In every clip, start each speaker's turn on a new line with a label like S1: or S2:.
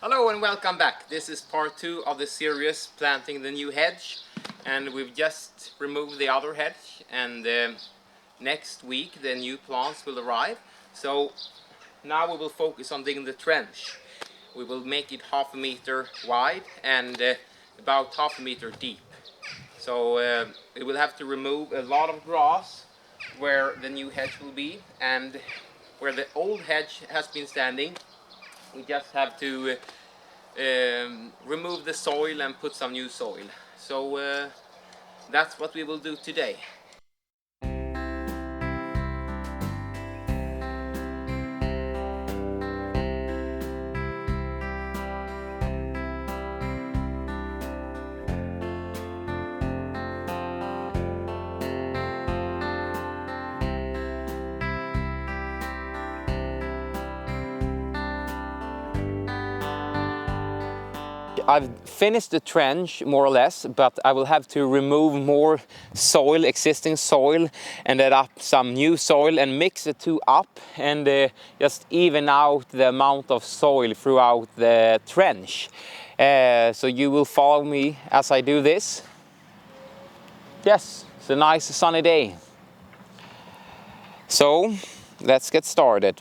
S1: Hello and welcome back. This is part 2 of the series planting the new hedge, and we've just removed the other hedge, and next week the new plants will arrive. So now we will focus on digging the trench. We will make it 1/2 meter wide and about 1/2 meter deep. So we will have to remove a lot of grass where the new hedge will be, and where the old hedge has been standing we just have to remove the soil and put some new soil. So that's what we will do today. I've finished the trench more or less, but I will have to remove more soil, existing soil, and add up some new soil and mix the two up and just even out the amount of soil throughout the trench. So you will follow me as I do this. Yes, it's a nice sunny day. So let's get started.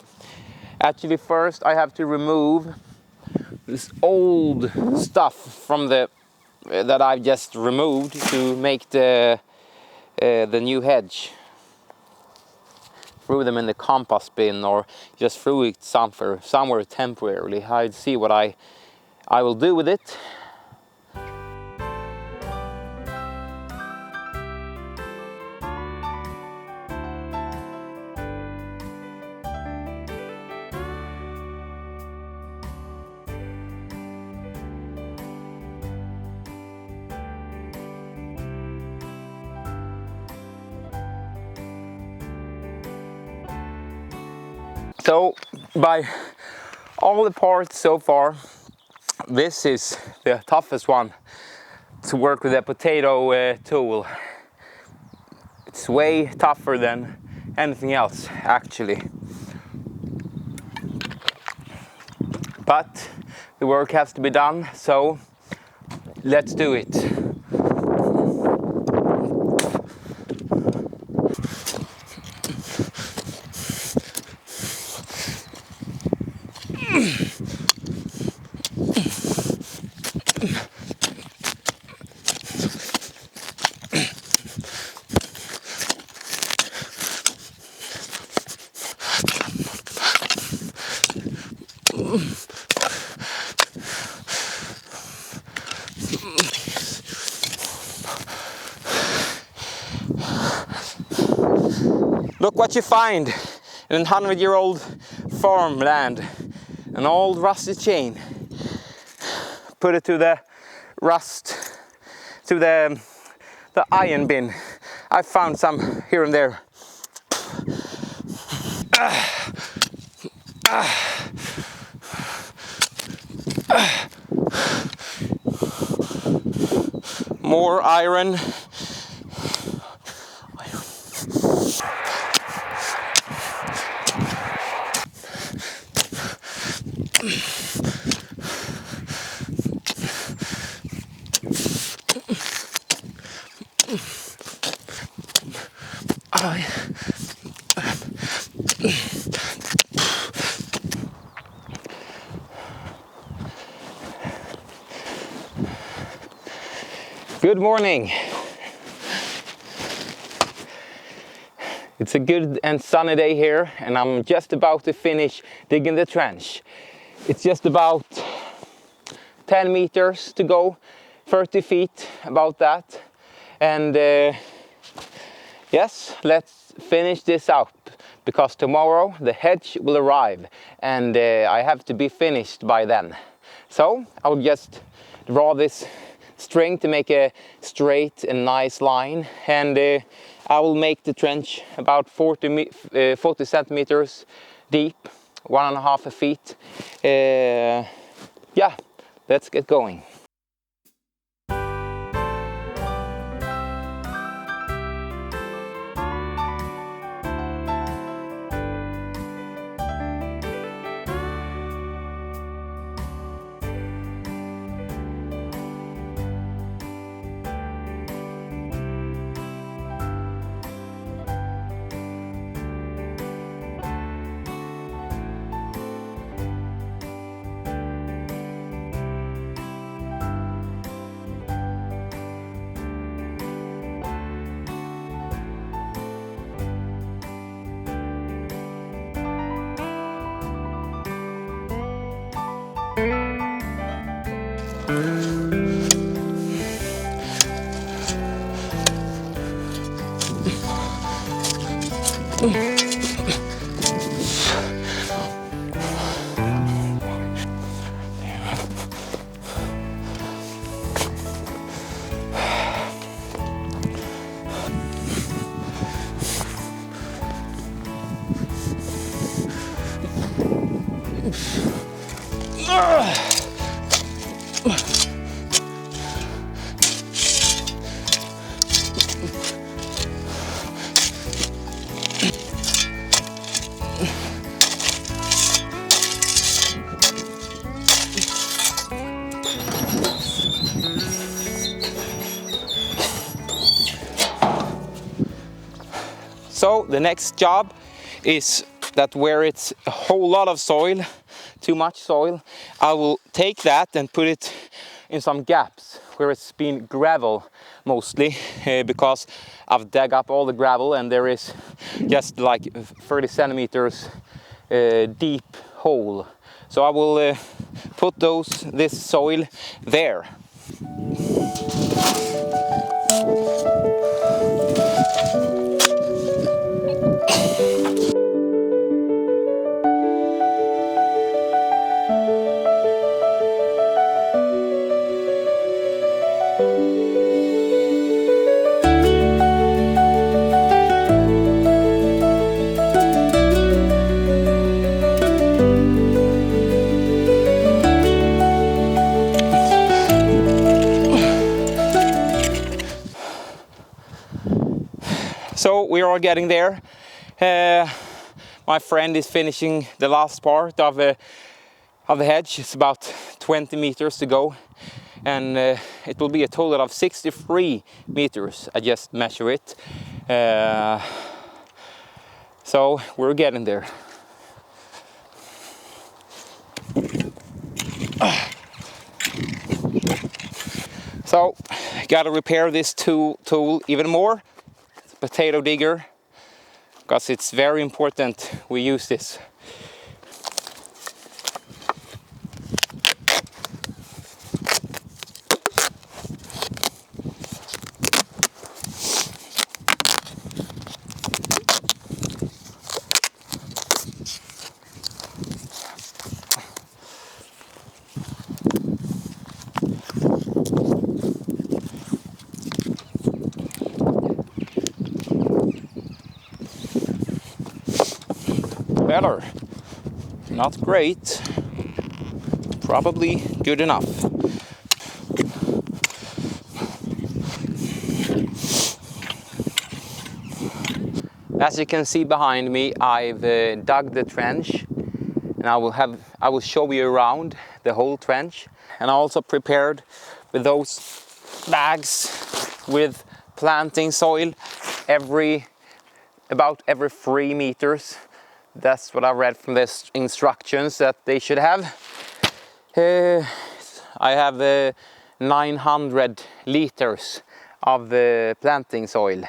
S1: Actually, first I have to remove this old stuff from that I've just removed to make the new hedge. Throw them in the compost bin or just throw it somewhere temporarily. I'd see what I will do with it. So by all the parts so far, this is the toughest one to work with a potato tool. It's way tougher than anything else actually. But the work has to be done, so let's do it. Look what you find in a 100-year-old farmland. An old rusty chain. Put it to the the iron bin. I found some here and there. More iron. Good morning. It's a good and sunny day here, and I'm just about to finish digging the trench. It's just about 10 meters to go, 30 feet, about that. And yes, let's finish this up, because tomorrow the hedge will arrive and I have to be finished by then. So I'll just draw this string to make a straight and nice line, and I will make the trench about 40 centimeters deep, 1.5 feet. Yeah, let's get going. So the next job is that where it's a whole lot of soil, too much soil, I will take that and put it in some gaps where it's been gravel mostly, because I've dug up all the gravel and there is just like 30 centimeters deep hole. So I will put this soil there. So we are getting there. My friend is finishing the last part of the hedge. It's about 20 meters to go, and it will be a total of 63 meters. I just measure it. So we're getting there. So gotta repair this tool even more. It's a potato digger, because it's very important we use this. Better. Not great. Probably good enough. As you can see behind me, I've dug the trench, and I will show you around the whole trench. And I also prepared with those bags with planting soil about every 3 meters. That's what I read from the instructions that they should have. I have 900 liters of planting soil.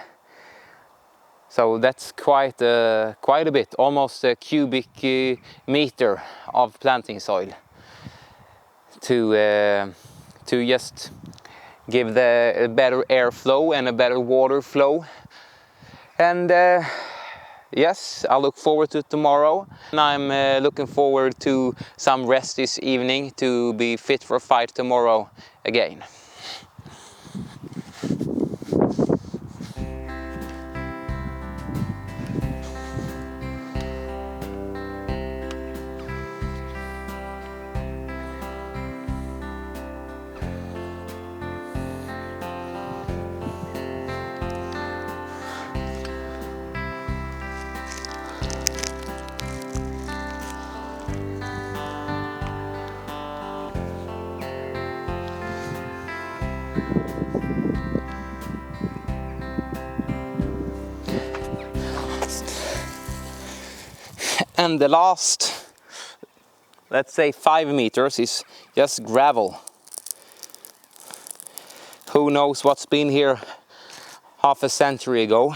S1: So that's quite a bit, almost a cubic meter of planting soil to just give a better airflow and a better water flow. And yes, I look forward to tomorrow. And I'm looking forward to some rest this evening to be fit for a fight tomorrow again. And the last, let's say 5 meters, is just gravel. Who knows what's been here half a century ago.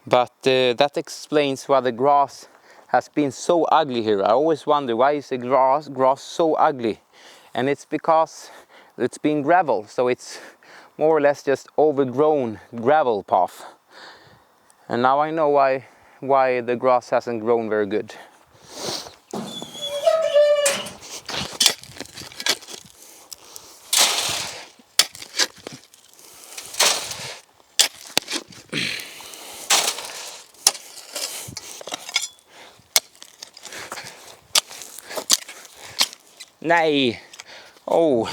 S1: But that explains why the grass has been so ugly here. I always wonder, why is the grass so ugly? And it's because it's been gravel, so it's more or less just overgrown gravel path. And now I know why the grass hasn't grown very good. Nej, Oh.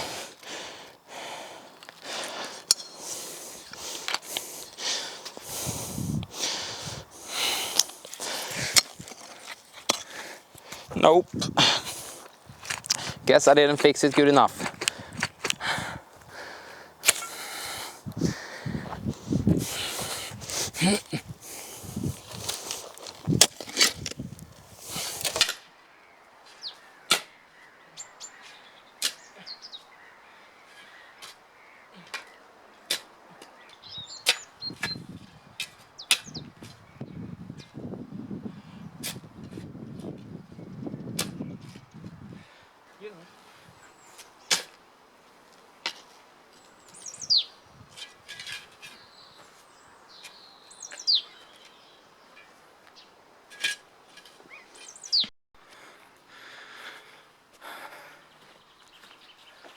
S1: Nope. Guess I didn't fix it good enough.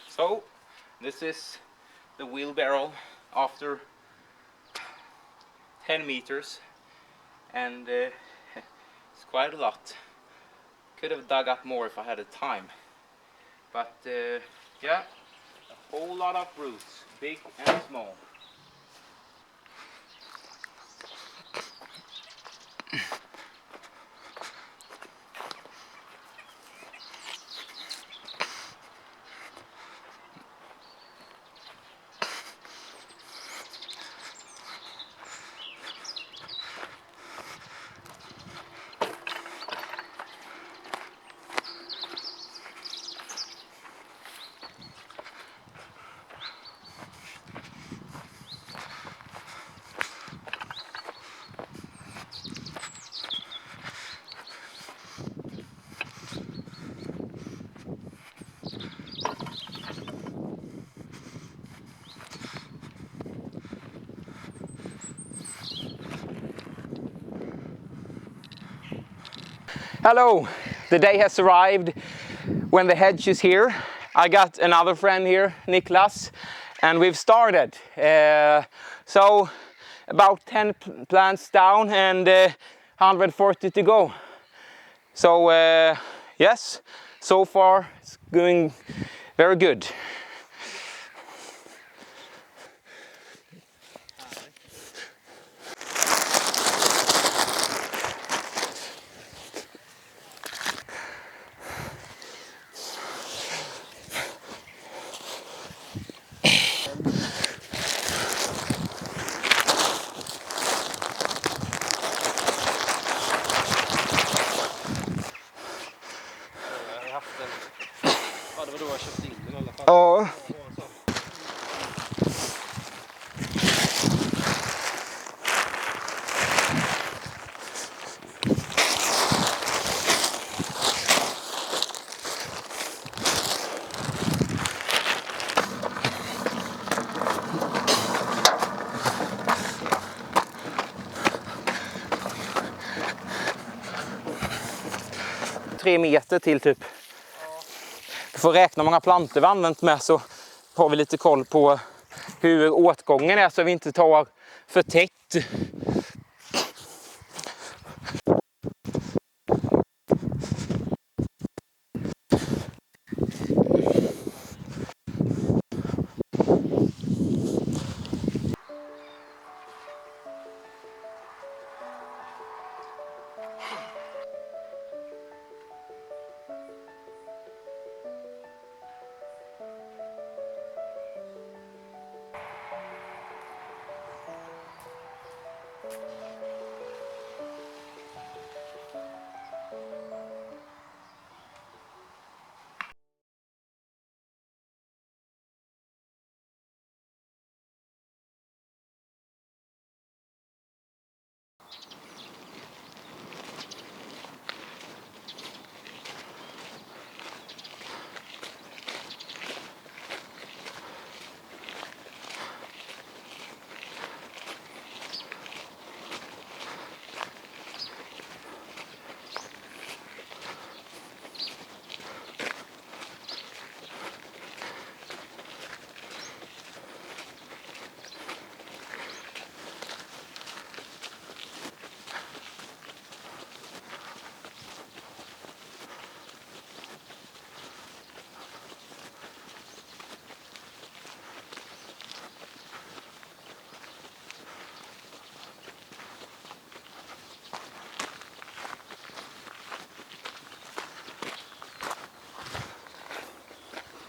S1: So, this is the wheelbarrow after 10 meters, and it's quite a lot. Could have dug up more if I had the time, but yeah, a whole lot of roots, big and small. Hello, the day has arrived when the hedge is here. I got another friend here, Niklas, and we've started. So about 10 plants down and 140 to go. So yes, so far it's going very good. Ja. 3 meter till typ. Vi får räkna hur många plantor vi använt med, så har vi lite koll på hur åtgången är, så vi inte tar för tätt